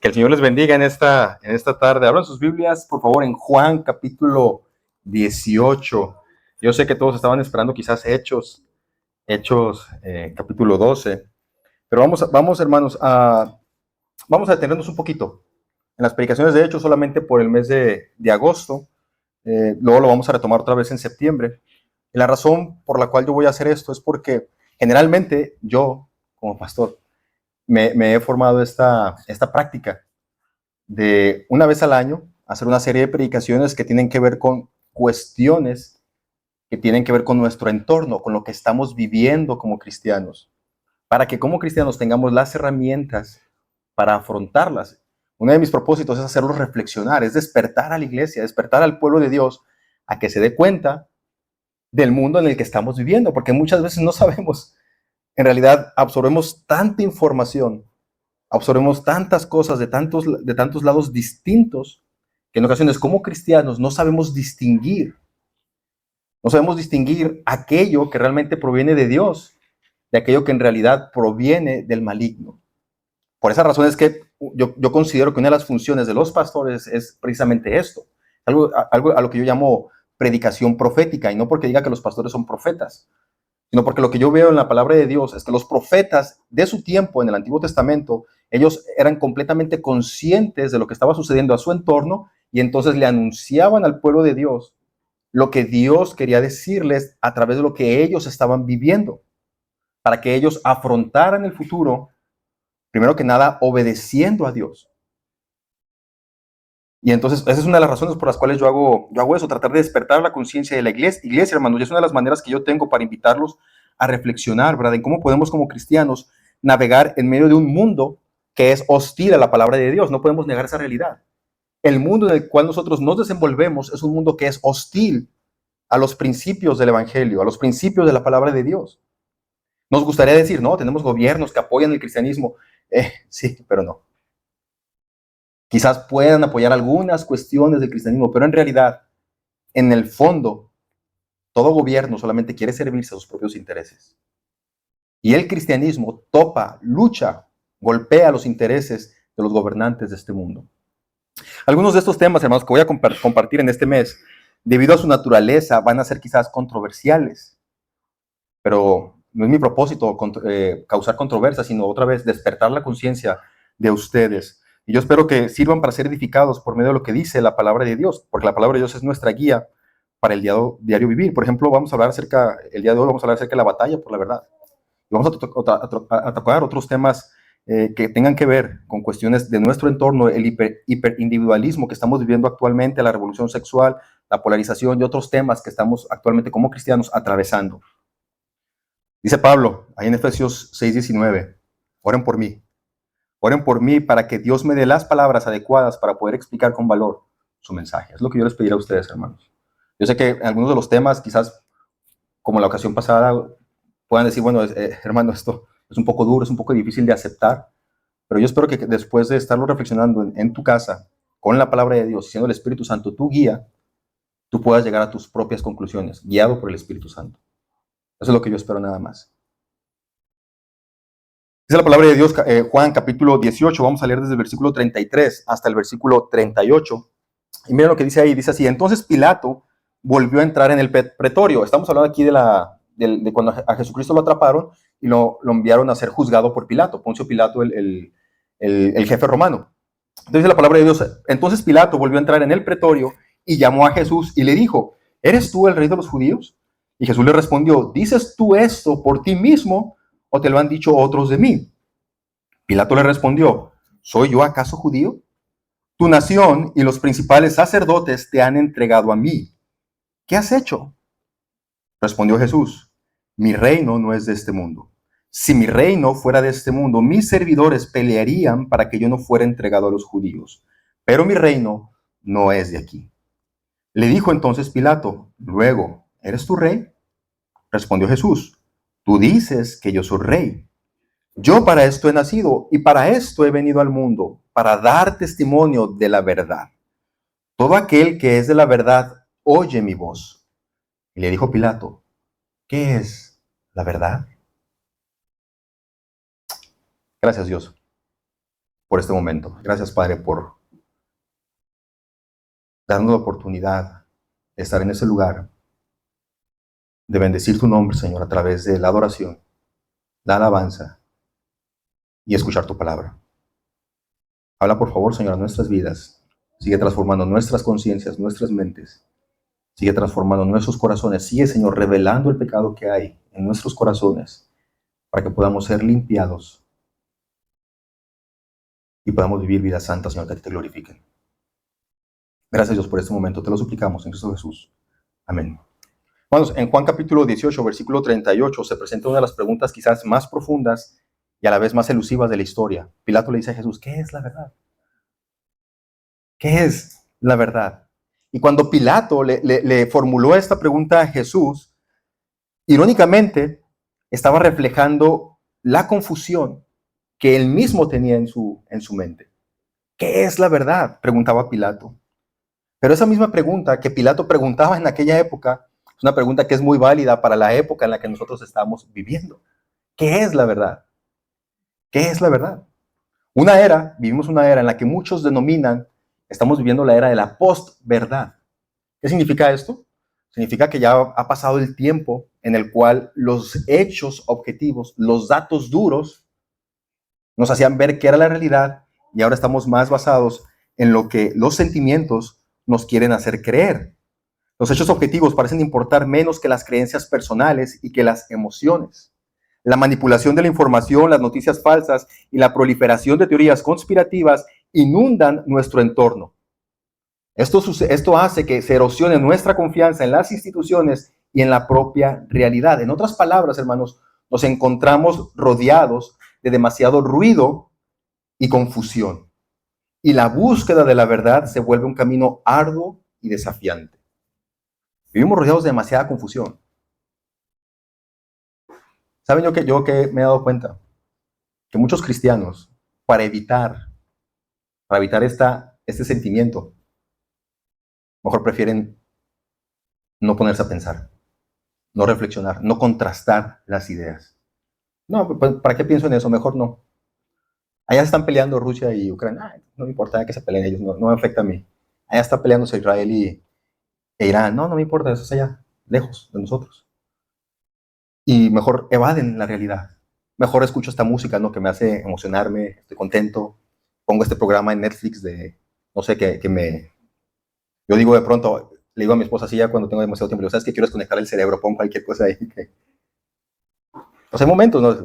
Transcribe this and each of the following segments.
Que el Señor les bendiga en esta tarde. Abran sus Biblias, por favor, en Juan capítulo 18. Yo sé que todos estaban esperando quizás Hechos capítulo 12. Pero vamos hermanos, vamos a detenernos un poquito en las predicaciones de Hechos solamente por el mes de agosto. Luego lo vamos a retomar otra vez en septiembre. Y la razón por la cual yo voy a hacer esto es porque generalmente yo, como pastor, me he formado esta práctica de una vez al año hacer una serie de predicaciones que tienen que ver con cuestiones que tienen que ver con nuestro entorno, con lo que estamos viviendo como cristianos, para que como cristianos tengamos las herramientas para afrontarlas. Uno de mis propósitos es hacerlos reflexionar, es despertar a la iglesia, despertar al pueblo de Dios a que se dé cuenta del mundo en el que estamos viviendo, porque muchas veces no sabemos, en realidad absorbemos tanta información, absorbemos tantas cosas de tantos lados distintos, que en ocasiones como cristianos no sabemos distinguir aquello que realmente proviene de Dios, de aquello que en realidad proviene del maligno. Por esa razón es que yo considero que una de las funciones de los pastores es precisamente esto, algo a lo que yo llamo predicación profética, y no porque diga que los pastores son profetas, sino porque lo que yo veo en la palabra de Dios es que los profetas de su tiempo en el Antiguo Testamento, ellos eran completamente conscientes de lo que estaba sucediendo a su entorno y entonces le anunciaban al pueblo de Dios lo que Dios quería decirles a través de lo que ellos estaban viviendo, para que ellos afrontaran el futuro, primero que nada, obedeciendo a Dios. Y entonces, esa es una de las razones por las cuales yo hago eso, tratar de despertar la conciencia de la iglesia, hermanos. Y es una de las maneras que yo tengo para invitarlos a reflexionar, ¿verdad? En cómo podemos como cristianos navegar en medio de un mundo que es hostil a la palabra de Dios. No podemos negar esa realidad. El mundo en el cual nosotros nos desenvolvemos es un mundo que es hostil a los principios del Evangelio, a los principios de la palabra de Dios. Nos gustaría decir, no, tenemos gobiernos que apoyan el cristianismo. Sí, pero no. Quizás puedan apoyar algunas cuestiones del cristianismo, pero en realidad, en el fondo, todo gobierno solamente quiere servirse a sus propios intereses. Y el cristianismo topa, lucha, golpea los intereses de los gobernantes de este mundo. Algunos de estos temas, hermanos, que voy a compartir en este mes, debido a su naturaleza, van a ser quizás controversiales, pero no es mi propósito causar controversia, sino otra vez despertar la conciencia de ustedes. Y yo espero que sirvan para ser edificados por medio de lo que dice la palabra de Dios, porque la palabra de Dios es nuestra guía para el diario vivir. Por ejemplo, el día de hoy vamos a hablar acerca de la batalla por la verdad. Y vamos a tocar otros temas que tengan que ver con cuestiones de nuestro entorno, el hiperindividualismo que estamos viviendo actualmente, la revolución sexual, la polarización y otros temas que estamos actualmente como cristianos atravesando. Dice Pablo, ahí en Efesios 6:19, oren por mí para que Dios me dé las palabras adecuadas para poder explicar con valor su mensaje. Es lo que yo les pediré a ustedes, hermanos. Yo sé que en algunos de los temas, quizás como la ocasión pasada, puedan decir, bueno, hermano, esto es un poco duro, es un poco difícil de aceptar, pero yo espero que después de estarlo reflexionando en tu casa, con la palabra de Dios, siendo el Espíritu Santo tu guía, tú puedas llegar a tus propias conclusiones, guiado por el Espíritu Santo. Eso es lo que yo espero nada más. Dice la palabra de Dios, Juan capítulo 18, vamos a leer desde el versículo 33 hasta el versículo 38. Y miren lo que dice ahí, dice así: entonces Pilato volvió a entrar en el pretorio. Estamos hablando aquí de cuando a Jesucristo lo atraparon y lo enviaron a ser juzgado por Pilato, Poncio Pilato, el jefe romano. Entonces la palabra de Dios, entonces Pilato volvió a entrar en el pretorio y llamó a Jesús y le dijo, ¿eres tú el rey de los judíos? Y Jesús le respondió, ¿dices tú esto por ti mismo o te lo han dicho otros de mí? Pilato le respondió, ¿soy yo acaso judío? Tu nación y los principales sacerdotes te han entregado a mí. ¿Qué has hecho? Respondió Jesús, mi reino no es de este mundo. Si mi reino fuera de este mundo, mis servidores pelearían para que yo no fuera entregado a los judíos. Pero mi reino no es de aquí. Le dijo entonces Pilato, luego, ¿eres tú rey? Respondió Jesús, tú dices que yo soy rey. Yo para esto he nacido y para esto he venido al mundo, para dar testimonio de la verdad. Todo aquel que es de la verdad oye mi voz. Y le dijo Pilato, ¿qué es la verdad? Gracias, Dios. por este momento. Gracias, Padre, por darnos la oportunidad de estar en ese lugar, de bendecir tu nombre, Señor, a través de la adoración, la alabanza y escuchar tu palabra. Habla, por favor, Señor, a nuestras vidas. Sigue transformando nuestras conciencias, nuestras mentes. Sigue transformando nuestros corazones. Sigue, Señor, revelando el pecado que hay en nuestros corazones para que podamos ser limpiados y podamos vivir vidas santas, Señor, que a ti te glorifiquen. Gracias, Dios, por este momento. Te lo suplicamos en Cristo Jesús. Amén. Hermanos, en Juan capítulo 18, versículo 38, se presenta una de las preguntas quizás más profundas y a la vez más elusivas de la historia. Pilato le dice a Jesús, ¿qué es la verdad? ¿Qué es la verdad? Y cuando Pilato le formuló esta pregunta a Jesús, irónicamente estaba reflejando la confusión que él mismo tenía en su mente. ¿Qué es la verdad?, preguntaba Pilato. Pero esa misma pregunta que Pilato preguntaba en aquella época es una pregunta que es muy válida para la época en la que nosotros estamos viviendo. ¿Qué es la verdad? ¿Qué es la verdad? Vivimos una era en la que muchos denominan, estamos viviendo la era de la postverdad. ¿Qué significa esto? Significa que ya ha pasado el tiempo en el cual los hechos objetivos, los datos duros, nos hacían ver qué era la realidad y ahora estamos más basados en lo que los sentimientos nos quieren hacer creer. Los hechos objetivos parecen importar menos que las creencias personales y que las emociones. La manipulación de la información, las noticias falsas y la proliferación de teorías conspirativas inundan nuestro entorno. Esto hace que se erosione nuestra confianza en las instituciones y en la propia realidad. En otras palabras, hermanos, nos encontramos rodeados de demasiado ruido y confusión. Y la búsqueda de la verdad se vuelve un camino arduo y desafiante. Vivimos rodeados de demasiada confusión. ¿Saben yo que me he dado cuenta? Que muchos cristianos, para evitar este sentimiento, mejor prefieren no ponerse a pensar, no reflexionar, no contrastar las ideas. No, pues, ¿para qué pienso en eso? Mejor no. Allá están peleando Rusia y Ucrania. Ay, no me importa que se peleen ellos, no me afecta a mí. Allá está peleándose Israel e Irán. No me importa, eso es allá, lejos de nosotros. Y mejor evaden la realidad. Mejor escucho esta música, ¿no? Que me hace emocionarme, estoy contento. Pongo este programa en Netflix de, no sé, Yo digo de pronto, le digo a mi esposa así ya cuando tengo demasiado tiempo, ¿sabes qué? Quiero desconectar el cerebro, pon cualquier cosa ahí. Pues hay momentos, ¿no?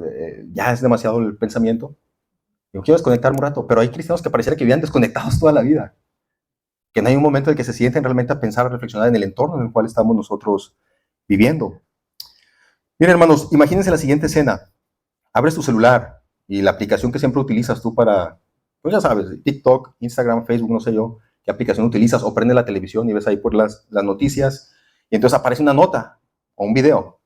Ya es demasiado el pensamiento. Yo quiero desconectarme un rato, pero hay cristianos que pareciera que vivían desconectados toda la vida. Que no hay un momento en que se sienten realmente a pensar, a reflexionar en el entorno en el cual estamos nosotros viviendo. Miren, hermanos, imagínense la siguiente escena. Abres tu celular y la aplicación que siempre utilizas tú para, pues ya sabes, TikTok, Instagram, Facebook, no sé yo, qué aplicación utilizas, o prende la televisión y ves ahí por las noticias, y entonces aparece una nota o un video.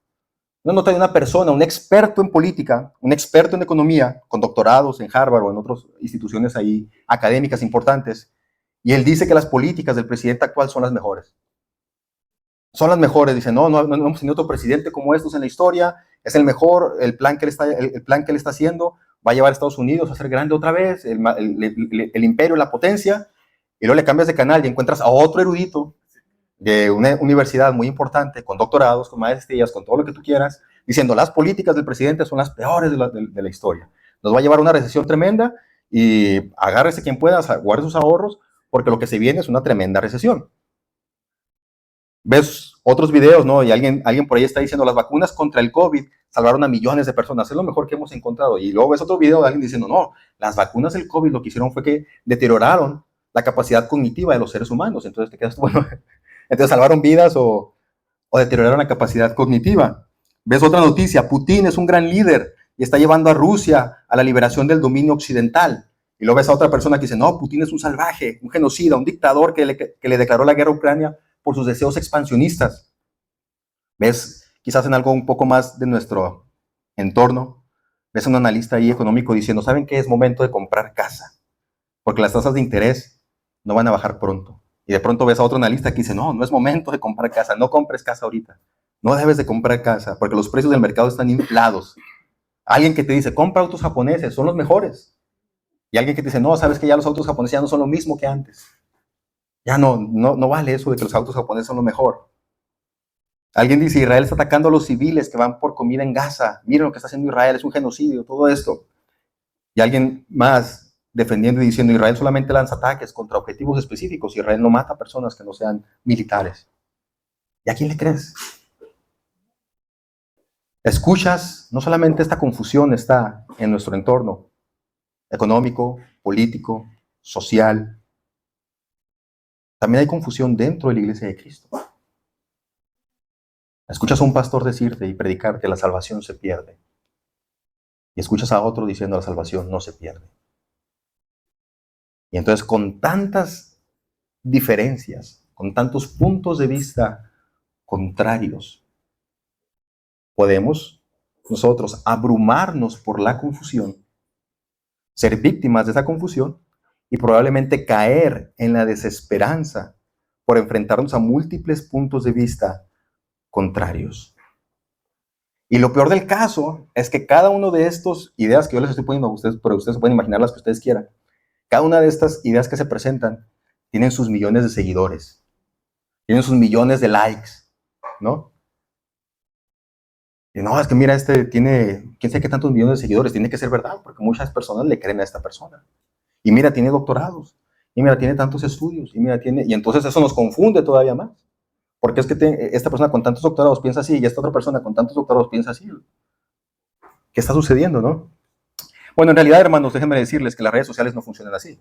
Una nota de una persona, un experto en política, un experto en economía, con doctorados en Harvard o en otras instituciones ahí académicas importantes, y él dice que las políticas del presidente actual son las mejores. Son las mejores, dice, no hemos tenido otro presidente como estos en la historia, es el mejor, el plan que él está haciendo va a llevar a Estados Unidos a ser grande otra vez, el imperio, la potencia, y luego le cambias de canal y encuentras a otro erudito de una universidad muy importante, con doctorados, con maestrías, con todo lo que tú quieras, diciendo las políticas del presidente son las peores de la historia. Nos va a llevar a una recesión tremenda y agárrese quien pueda, guarde sus ahorros, porque lo que se viene es una tremenda recesión. Ves otros videos, ¿no? Y alguien por ahí está diciendo, las vacunas contra el COVID salvaron a millones de personas, es lo mejor que hemos encontrado. Y luego ves otro video de alguien diciendo, no, las vacunas del COVID lo que hicieron fue que deterioraron la capacidad cognitiva de los seres humanos. Entonces te quedas, bueno, entonces salvaron vidas o deterioraron la capacidad cognitiva. Ves otra noticia, Putin es un gran líder y está llevando a Rusia a la liberación del dominio occidental. Y luego ves a otra persona que dice, no, Putin es un salvaje, un genocida, un dictador que le declaró la guerra a Ucrania por sus deseos expansionistas. Ves, quizás en algo un poco más de nuestro entorno, ves a un analista ahí económico diciendo, ¿saben qué? Es momento de comprar casa, porque las tasas de interés no van a bajar pronto. Y de pronto ves a otro analista que dice, no es momento de comprar casa, no compres casa ahorita. No debes de comprar casa, porque los precios del mercado están inflados. Alguien que te dice, compra autos japoneses, son los mejores. Y alguien que te dice, no, sabes que ya los autos japoneses ya no son lo mismo que antes. Ya no vale eso de que los autos japoneses son lo mejor. Alguien dice, Israel está atacando a los civiles que van por comida en Gaza. Miren lo que está haciendo Israel, es un genocidio, todo esto. Y alguien más defendiendo y diciendo, Israel solamente lanza ataques contra objetivos específicos. Israel no mata a personas que no sean militares. ¿Y a quién le crees? Escuchas, no solamente esta confusión está en nuestro entorno económico, político, social, también hay confusión dentro de la iglesia de Cristo. Escuchas a un pastor decirte y predicar que la salvación se pierde. Y escuchas a otro diciendo la salvación no se pierde. Y entonces con tantas diferencias, con tantos puntos de vista contrarios, podemos nosotros abrumarnos por la confusión, ser víctimas de esa confusión y probablemente caer en la desesperanza por enfrentarnos a múltiples puntos de vista contrarios. Y lo peor del caso es que cada una de estas ideas que yo les estoy poniendo a ustedes, pero ustedes pueden imaginar las que ustedes quieran, cada una de estas ideas que se presentan tienen sus millones de seguidores, tienen sus millones de likes, ¿no? Y no, es que mira, este tiene, quién sabe qué tantos millones de seguidores, tiene que ser verdad, porque muchas personas le creen a esta persona. Y mira, tiene doctorados, y mira, tiene tantos estudios, y mira, tiene, y entonces eso nos confunde todavía más. Porque es que esta persona con tantos doctorados piensa así, y esta otra persona con tantos doctorados piensa así. ¿Qué está sucediendo, no? Bueno, en realidad, hermanos, déjenme decirles que las redes sociales no funcionan así.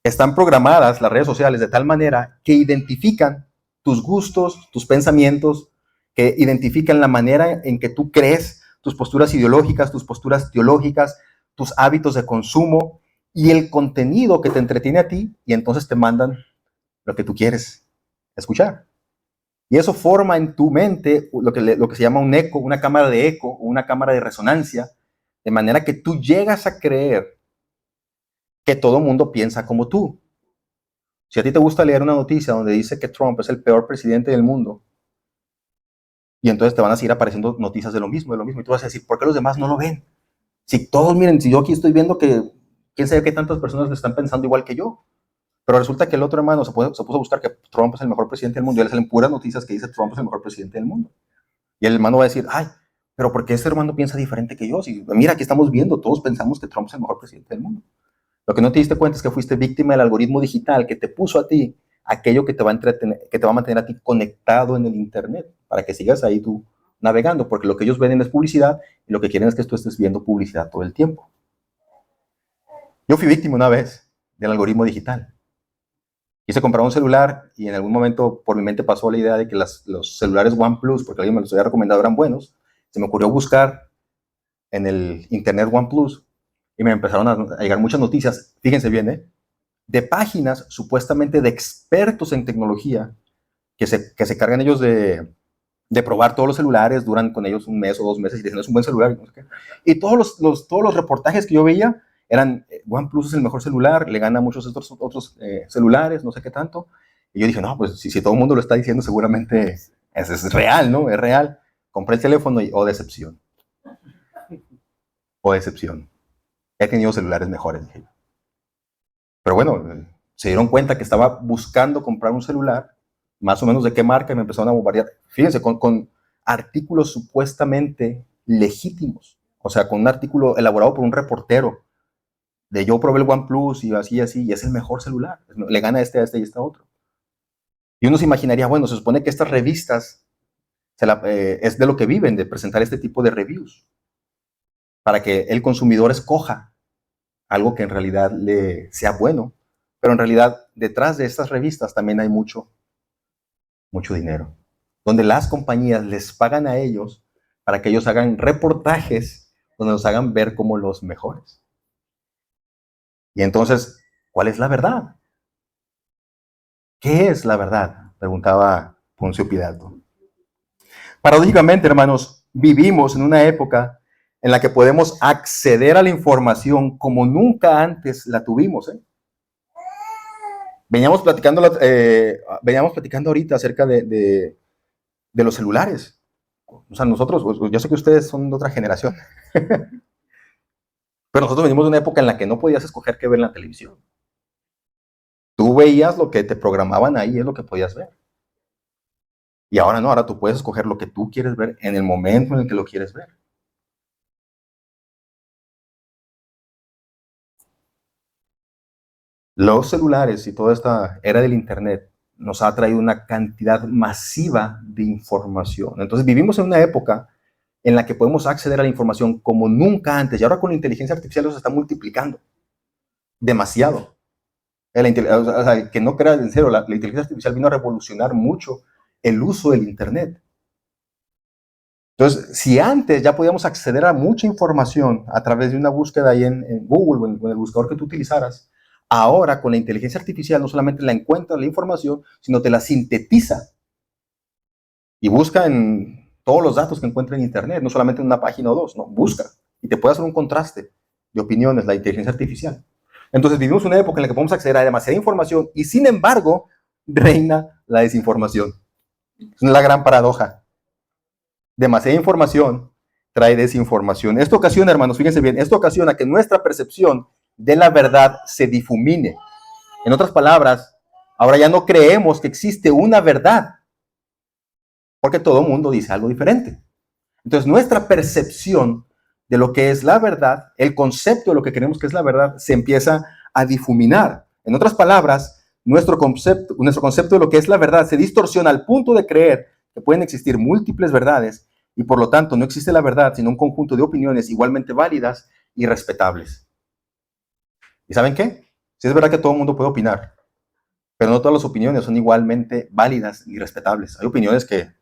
Están programadas las redes sociales de tal manera que identifican tus gustos, tus pensamientos, que identifican la manera en que tú crees, tus posturas ideológicas, tus posturas teológicas, tus hábitos de consumo y el contenido que te entretiene a ti, y entonces te mandan lo que tú quieres escuchar. Y eso forma en tu mente lo que se llama un eco, una cámara de eco, una cámara de resonancia, de manera que tú llegas a creer que todo el mundo piensa como tú. Si a ti te gusta leer una noticia donde dice que Trump es el peor presidente del mundo, y entonces te van a seguir apareciendo noticias de lo mismo, y tú vas a decir, ¿por qué los demás no lo ven? Si todos, miren, si yo aquí estoy viendo que quién sabe qué tantas personas están pensando igual que yo, pero resulta que el otro hermano se puso a buscar que Trump es el mejor presidente del mundo, y le salen puras noticias que dice Trump es el mejor presidente del mundo. Y el hermano va a decir, ay, pero ¿por qué este hermano piensa diferente que yo? Si, mira, aquí estamos viendo, todos pensamos que Trump es el mejor presidente del mundo. Lo que no te diste cuenta es que fuiste víctima del algoritmo digital que te puso a ti aquello que te va a entretener, que te va a mantener a ti conectado en el internet, para que sigas ahí tú navegando, porque lo que ellos ven es publicidad y lo que quieren es que tú estés viendo publicidad todo el tiempo. Yo fui víctima una vez del algoritmo digital. Quise comprar un celular y en algún momento por mi mente pasó la idea de que los celulares OnePlus, porque alguien me los había recomendado, eran buenos. Se me ocurrió buscar en el internet OnePlus y me empezaron a llegar muchas noticias, fíjense bien, de páginas supuestamente de expertos en tecnología que se cargan ellos de probar todos los celulares, duran con ellos un mes o 2 meses y dicen, es un buen celular. Y, no sé qué. Y todos los reportajes que yo veía eran, OnePlus es el mejor celular, le gana a muchos otros celulares, no sé qué tanto. Y yo dije, no, pues si todo el mundo lo está diciendo, seguramente es real, ¿no? Es real. Compré el teléfono y, decepción. Decepción. He tenido celulares mejores, dije yo. Pero bueno, se dieron cuenta que estaba buscando comprar un celular, más o menos de qué marca, y me empezaron a bombardear. Fíjense, con artículos supuestamente legítimos. O sea, con un artículo elaborado por un reportero de yo probé el OnePlus y así, y es el mejor celular. Le gana a este y este otro. Y uno se imaginaría, bueno, se supone que estas revistas es de lo que viven, de presentar este tipo de reviews, para que el consumidor escoja algo que en realidad le sea bueno. Pero en realidad, detrás de estas revistas también hay mucho dinero, donde las compañías les pagan a ellos para que ellos hagan reportajes donde nos hagan ver como los mejores. Y entonces, ¿cuál es la verdad? ¿Qué es la verdad? Preguntaba Poncio Pilato. Paradójicamente, hermanos, vivimos en una época en la que podemos acceder a la información como nunca antes la tuvimos. Veníamos platicando ahorita acerca de los celulares. O sea, nosotros, yo sé que ustedes son de otra generación. Pero nosotros venimos de una época en la que no podías escoger qué ver en la televisión. Tú veías lo que te programaban ahí, es lo que podías ver. Y ahora no, ahora tú puedes escoger lo que tú quieres ver en el momento en el que lo quieres ver. Los celulares y toda esta era del Internet nos ha traído una cantidad masiva de información. Entonces vivimos en una época en la que podemos acceder a la información como nunca antes. Y ahora con la inteligencia artificial se está multiplicando demasiado. O sea, que no creas en serio, la inteligencia artificial vino a revolucionar mucho el uso del Internet. Entonces, si antes ya podíamos acceder a mucha información a través de una búsqueda ahí en Google o en el buscador que tú utilizaras, ahora con la inteligencia artificial no solamente la encuentra la información, sino te la sintetiza y busca en todos los datos que encuentra en Internet, no solamente en una página o dos, no, busca y te puede hacer un contraste de opiniones la inteligencia artificial. Entonces vivimos una época en la que podemos acceder a demasiada información y sin embargo reina la desinformación. Es la gran paradoja. Demasiada información trae desinformación. Esto ocasiona, hermanos, fíjense bien, esto ocasiona que nuestra percepción de la verdad se difumine. En otras palabras, ahora ya no creemos que existe una verdad, porque todo el mundo dice algo diferente. Entonces, nuestra percepción de lo que es la verdad, el concepto de lo que creemos que es la verdad, se empieza a difuminar. En otras palabras, nuestro concepto de lo que es la verdad se distorsiona al punto de creer que pueden existir múltiples verdades y por lo tanto no existe la verdad, sino un conjunto de opiniones igualmente válidas y respetables. ¿Y saben qué? Sí es verdad que todo el mundo puede opinar, pero no todas las opiniones son igualmente válidas y respetables. Hay opiniones que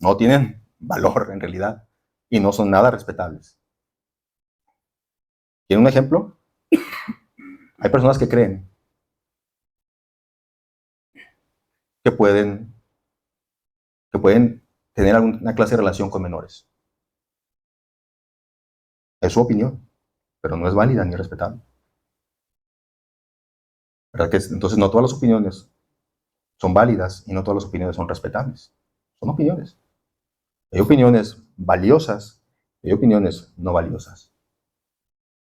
no tienen valor en realidad y no son nada respetables. ¿Quieren un ejemplo? Hay personas que creen que pueden tener alguna clase de relación con menores. Es su opinión, pero no es válida ni respetable. ¿Verdad que entonces no todas las opiniones son válidas y no todas las opiniones son respetables? Son opiniones. Hay opiniones valiosas y hay opiniones no valiosas.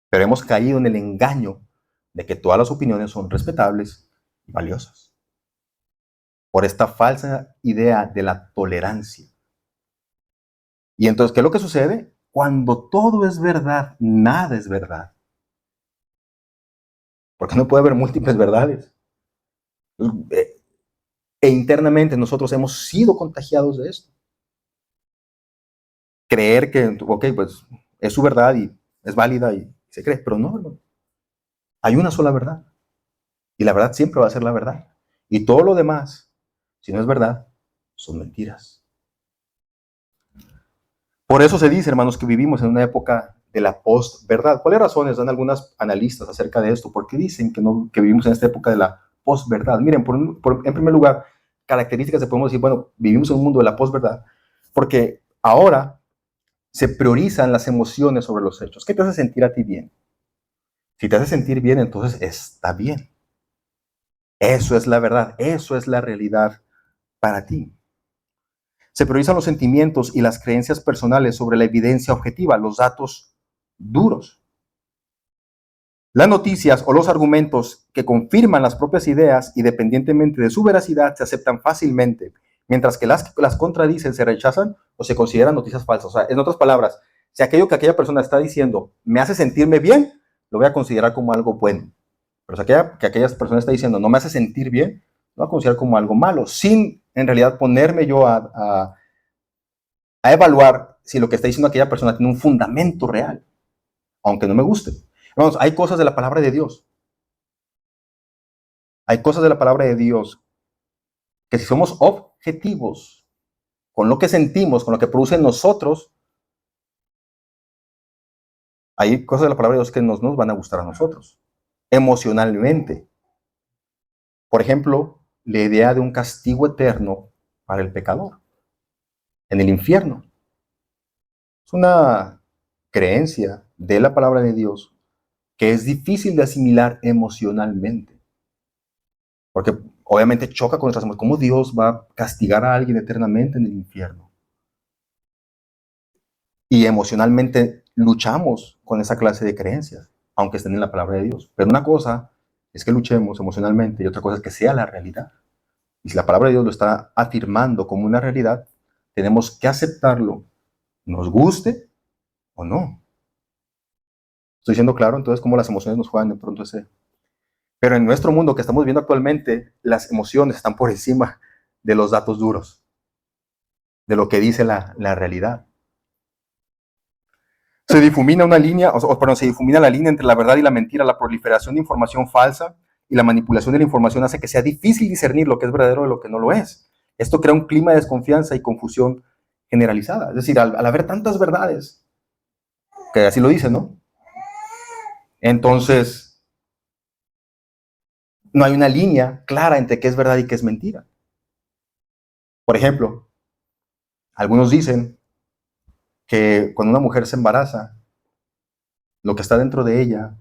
Pero hemos caído en el engaño de que todas las opiniones son respetables y valiosas. Por esta falsa idea de la tolerancia. Y entonces, ¿qué es lo que sucede? Cuando todo es verdad, nada es verdad. Porque no puede haber múltiples verdades. E internamente nosotros hemos sido contagiados de esto. Creer que, ok, pues es su verdad y es válida y se cree, pero no, hermano. Hay una sola verdad. Y la verdad siempre va a ser la verdad. Y todo lo demás, si no es verdad, son mentiras. Por eso se dice, hermanos, que vivimos en una época de la posverdad. ¿Cuáles razones dan algunos analistas acerca de esto? ¿Por qué dicen que vivimos en esta época de la posverdad? Miren, en primer lugar, características que podemos decir, bueno, vivimos en un mundo de la posverdad, porque ahora se priorizan las emociones sobre los hechos. ¿Qué te hace sentir a ti bien? Si te hace sentir bien, entonces está bien. Eso es la verdad, eso es la realidad para ti. Se priorizan los sentimientos y las creencias personales sobre la evidencia objetiva, los datos duros. Las noticias o los argumentos que confirman las propias ideas, independientemente de su veracidad, se aceptan fácilmente, mientras que las contradicen, se rechazan o se consideran noticias falsas. O sea, en otras palabras, si aquello que aquella persona está diciendo me hace sentirme bien, lo voy a considerar como algo bueno. Pero si aquella persona está diciendo no me hace sentir bien, lo voy a considerar como algo malo, sin en realidad ponerme yo a evaluar si lo que está diciendo aquella persona tiene un fundamento real, aunque no me guste. Vamos, hay cosas de la palabra de Dios. Hay cosas de la palabra de Dios que si somos objetivos con lo que sentimos, con lo que produce en nosotros, hay cosas de la palabra de Dios que nos van a gustar a nosotros, emocionalmente. Por ejemplo, la idea de un castigo eterno para el pecador en el infierno. Es una creencia de la palabra de Dios que es difícil de asimilar emocionalmente. Porque obviamente choca con nuestras emociones. ¿Cómo Dios va a castigar a alguien eternamente en el infierno? Y emocionalmente luchamos con esa clase de creencias. aunque estén en la palabra de Dios. Pero una cosa es que luchemos emocionalmente y otra cosa es que sea la realidad. Y si la palabra de Dios lo está afirmando como una realidad, tenemos que aceptarlo, nos guste o no. Estoy siendo claro, entonces, cómo las emociones nos juegan de pronto ese. Pero en nuestro mundo que estamos viendo actualmente, las emociones están por encima de los datos duros, de lo que dice la realidad. Se difumina una línea, perdón, se difumina la línea entre la verdad y la mentira. La proliferación de información falsa y la manipulación de la información hace que sea difícil discernir lo que es verdadero de lo que no lo es. Esto crea un clima de desconfianza y confusión generalizada. Es decir, al haber tantas verdades, que así lo dice, ¿no? Entonces, no hay una línea clara entre qué es verdad y qué es mentira. Por ejemplo, algunos dicen que cuando una mujer se embaraza, lo que está dentro de ella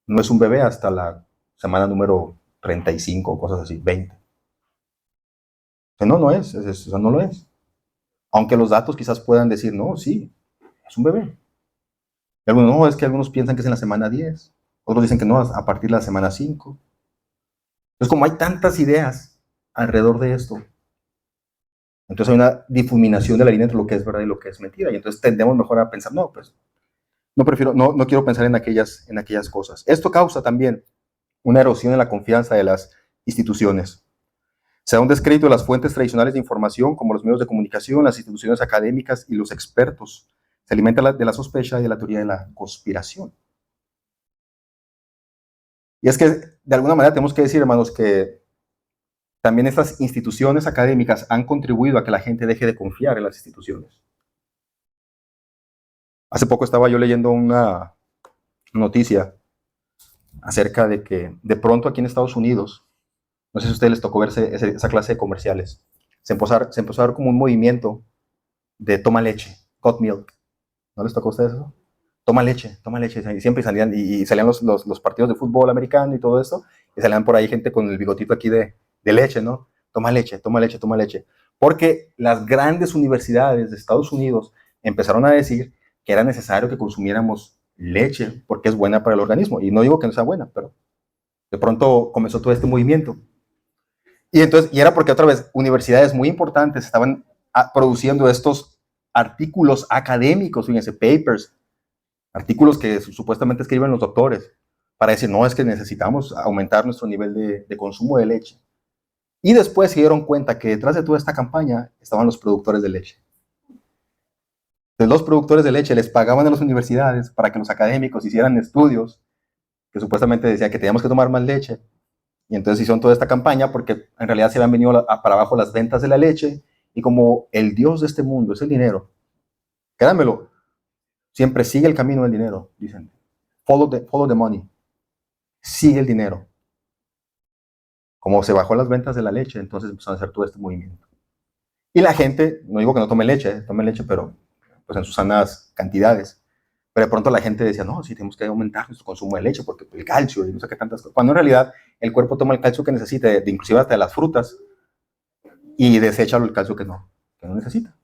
no es un bebé hasta la semana número 35 o cosas así, 20. Que no, no eso no lo es. Aunque los datos quizás puedan decir, no, sí, es un bebé. Y algunos no, es que algunos piensan que es en la semana 10, otros dicen que no, a partir de la semana 5. Entonces, como hay tantas ideas alrededor de esto, entonces hay una difuminación de la línea entre lo que es verdad y lo que es mentira. Y entonces tendemos mejor a pensar, no, pues no quiero pensar en aquellas cosas. Esto causa también una erosión en la confianza de las instituciones. Se da un descrédito de las fuentes tradicionales de información, como los medios de comunicación, las instituciones académicas y los expertos. Se alimenta de la sospecha y de la teoría de la conspiración. Y es que, de alguna manera, tenemos que decir, hermanos, que también estas instituciones académicas han contribuido a que la gente deje de confiar en las instituciones. Hace poco estaba yo leyendo una noticia acerca de que de pronto aquí en Estados Unidos, no sé si a ustedes les tocó verse esa clase de comerciales, se empezó a ver como un movimiento de toma leche, cut milk. ¿No les tocó a ustedes eso? Toma leche. Y siempre salían, y salían los partidos de fútbol americano y todo eso, y salían por ahí gente con el bigotito aquí de leche, ¿no? Toma leche, toma leche, toma leche. Porque las grandes universidades de Estados Unidos empezaron a decir que era necesario que consumiéramos leche porque es buena para el organismo. Y no digo que no sea buena, pero de pronto comenzó todo este movimiento. Y era porque otra vez universidades muy importantes estaban produciendo estos artículos académicos, fíjense, papers, artículos que supuestamente escriben los doctores, para decir, no, es que necesitamos aumentar nuestro nivel de consumo de leche. Y después se dieron cuenta que detrás de toda esta campaña estaban los productores de leche. Entonces, los productores de leche les pagaban a las universidades para que los académicos hicieran estudios que supuestamente decían que teníamos que tomar más leche. Y entonces hicieron toda esta campaña porque en realidad se habían venido para abajo las ventas de la leche. Y como el Dios de este mundo es el dinero, créanmelo, siempre sigue el camino del dinero, dicen. Follow the money. Sigue el dinero. Como se bajó las ventas de la leche, entonces empezaron a hacer todo este movimiento. Y la gente, no digo que no tome leche, pero pues en sus sanas cantidades. Pero de pronto la gente decía, no, sí, tenemos que aumentar nuestro consumo de leche porque el calcio y no sé qué tantas cosas. Cuando en realidad el cuerpo toma el calcio que necesita, inclusive hasta de las frutas, y desecha el calcio que no necesita.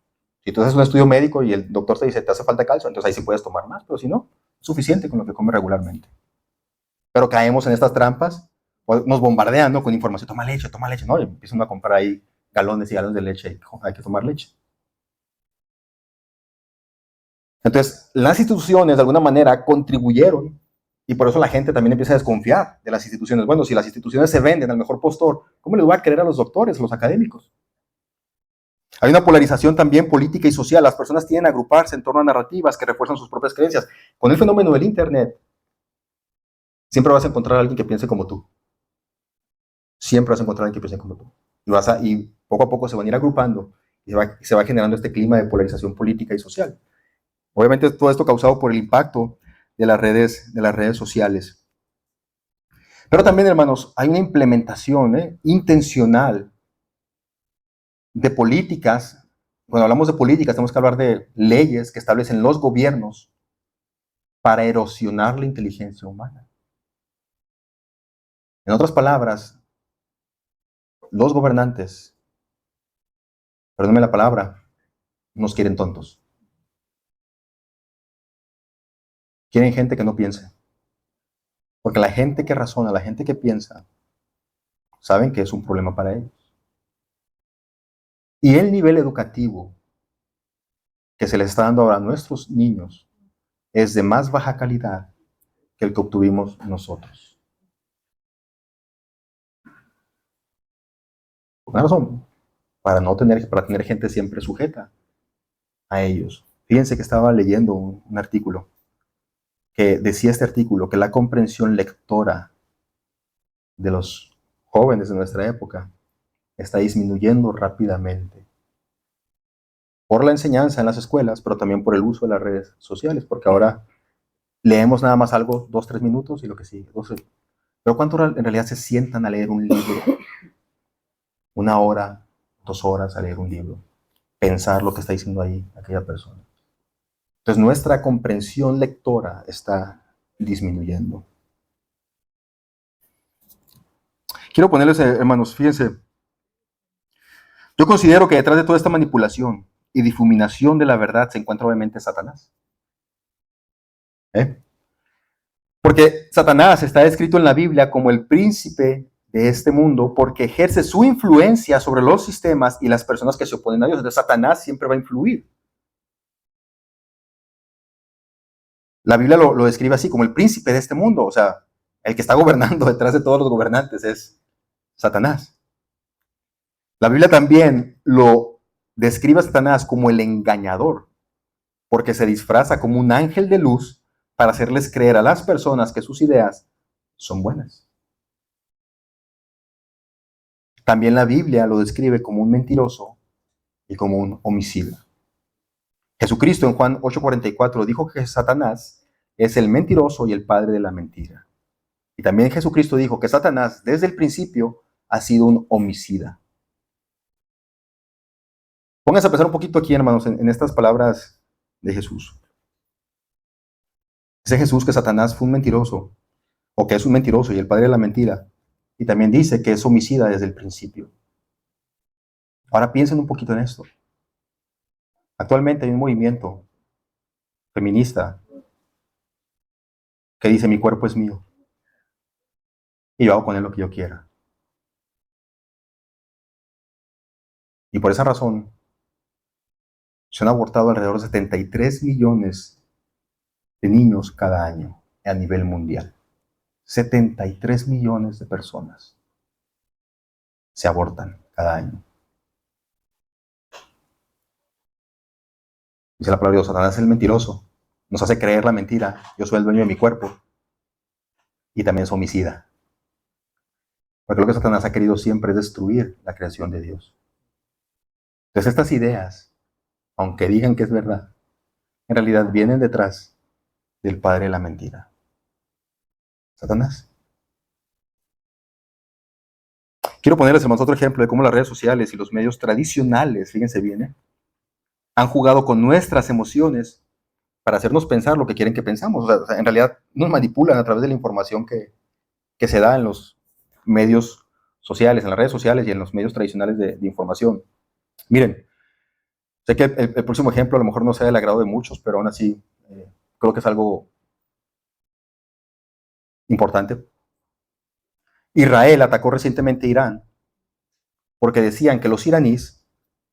Si tú haces un estudio médico y el doctor te dice, te hace falta calcio, entonces ahí sí puedes tomar más, pero si no, es suficiente con lo que comes regularmente. Pero caemos en estas trampas, nos bombardean, ¿no?, con información, toma leche, ¿no? Y empiezan a comprar ahí galones y galones de leche, y hay que tomar leche. Entonces, las instituciones de alguna manera contribuyeron, y por eso la gente también empieza a desconfiar de las instituciones. Bueno, si las instituciones se venden al mejor postor, ¿cómo les va a creer a los doctores, a los académicos? Hay una polarización también política y social. Las personas tienden a agruparse en torno a narrativas que refuerzan sus propias creencias. Con el fenómeno del Internet, siempre vas a encontrar a alguien que piense como tú. Siempre vas a encontrar a alguien que piense como tú. Y poco a poco se van a ir agrupando y se va generando este clima de polarización política y social. Obviamente todo esto causado por el impacto de las redes sociales. Pero también, hermanos, hay una implementación intencional de políticas. Cuando hablamos de políticas, tenemos que hablar de leyes que establecen los gobiernos para erosionar la inteligencia humana. En otras palabras, los gobernantes, perdónenme la palabra, nos quieren tontos. Quieren gente que no piense. Porque la gente que razona, la gente que piensa, saben que es un problema para ellos. Y el nivel educativo que se les está dando ahora a nuestros niños es de más baja calidad que el que obtuvimos nosotros. Por una razón, para tener gente siempre sujeta a ellos. Fíjense que estaba leyendo un artículo que decía este artículo que la comprensión lectora de los jóvenes de nuestra época está disminuyendo rápidamente por la enseñanza en las escuelas, pero también por el uso de las redes sociales, porque ahora leemos nada más algo, 2, 3 minutos y lo que sigue. Pero ¿cuánto en realidad se sientan a leer un libro? 1 hora, 2 horas a leer un libro. Pensar lo que está diciendo ahí aquella persona. Entonces nuestra comprensión lectora está disminuyendo. Quiero ponerles, hermanos, fíjense, yo considero que detrás de toda esta manipulación y difuminación de la verdad se encuentra obviamente Satanás. Porque Satanás está descrito en la Biblia como el príncipe de este mundo porque ejerce su influencia sobre los sistemas y las personas que se oponen a Dios. Entonces Satanás siempre va a influir. La Biblia lo describe así, como el príncipe de este mundo. O sea, el que está gobernando detrás de todos los gobernantes es Satanás. La Biblia también lo describe a Satanás como el engañador, porque se disfraza como un ángel de luz para hacerles creer a las personas que sus ideas son buenas. También la Biblia lo describe como un mentiroso y como un homicida. Jesucristo en Juan 8:44 dijo que Satanás es el mentiroso y el padre de la mentira. Y también Jesucristo dijo que Satanás desde el principio ha sido un homicida. Pónganse a pensar un poquito aquí, hermanos, en estas palabras de Jesús. Dice Jesús que Satanás fue un mentiroso, o que es un mentiroso y el padre de la mentira. Y también dice que es homicida desde el principio. Ahora piensen un poquito en esto. Actualmente hay un movimiento feminista que dice: mi cuerpo es mío y yo hago con él lo que yo quiera. Y por esa razón se han abortado alrededor de 73 millones de niños cada año a nivel mundial. 73 millones de personas se abortan cada año. Dice la palabra de Dios: Satanás es el mentiroso, nos hace creer la mentira, yo soy el dueño de mi cuerpo, y también es homicida. Porque lo que Satanás ha querido siempre es destruir la creación de Dios. Entonces estas ideas, aunque digan que es verdad, en realidad vienen detrás del padre de la mentira, Satanás. Quiero ponerles, hermanos, otro ejemplo de cómo las redes sociales y los medios tradicionales, fíjense bien, han jugado con nuestras emociones para hacernos pensar lo que quieren que pensamos. O sea, en realidad nos manipulan a través de la información que se da en los medios sociales, en las redes sociales y en los medios tradicionales de información. Miren, sé que el próximo ejemplo a lo mejor no sea del agrado de muchos, pero aún así creo que es algo importante. Israel atacó recientemente Irán porque decían que los iraníes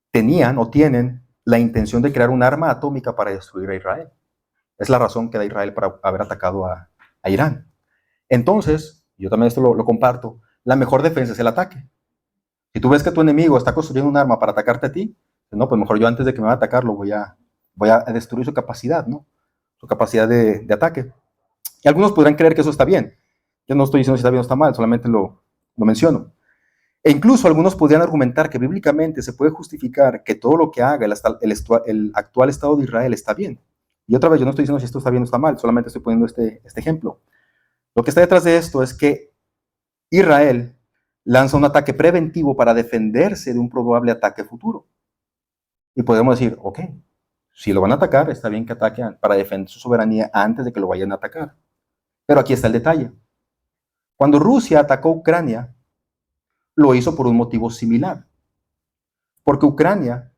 tenían o tienen la intención de crear un arma atómica para destruir a Israel. Es la razón que da Israel para haber atacado a Irán. Entonces, yo también esto lo comparto, la mejor defensa es el ataque. Si tú ves que tu enemigo está construyendo un arma para atacarte a ti, no, pues mejor yo antes de que me vaya a atacar voy a destruir su capacidad, ¿no? Su capacidad de ataque. Y algunos podrán creer que eso está bien. Yo no estoy diciendo si está bien o está mal, solamente lo menciono. E incluso algunos podrían argumentar que bíblicamente se puede justificar que todo lo que haga el actual Estado de Israel está bien. Y otra vez, yo no estoy diciendo si esto está bien o está mal, solamente estoy poniendo este ejemplo. Lo que está detrás de esto es que Israel lanza un ataque preventivo para defenderse de un probable ataque futuro. Y podemos decir, ok, si lo van a atacar, está bien que ataquen para defender su soberanía antes de que lo vayan a atacar. Pero aquí está el detalle. Cuando Rusia atacó Ucrania, lo hizo por un motivo similar. Porque Ucrania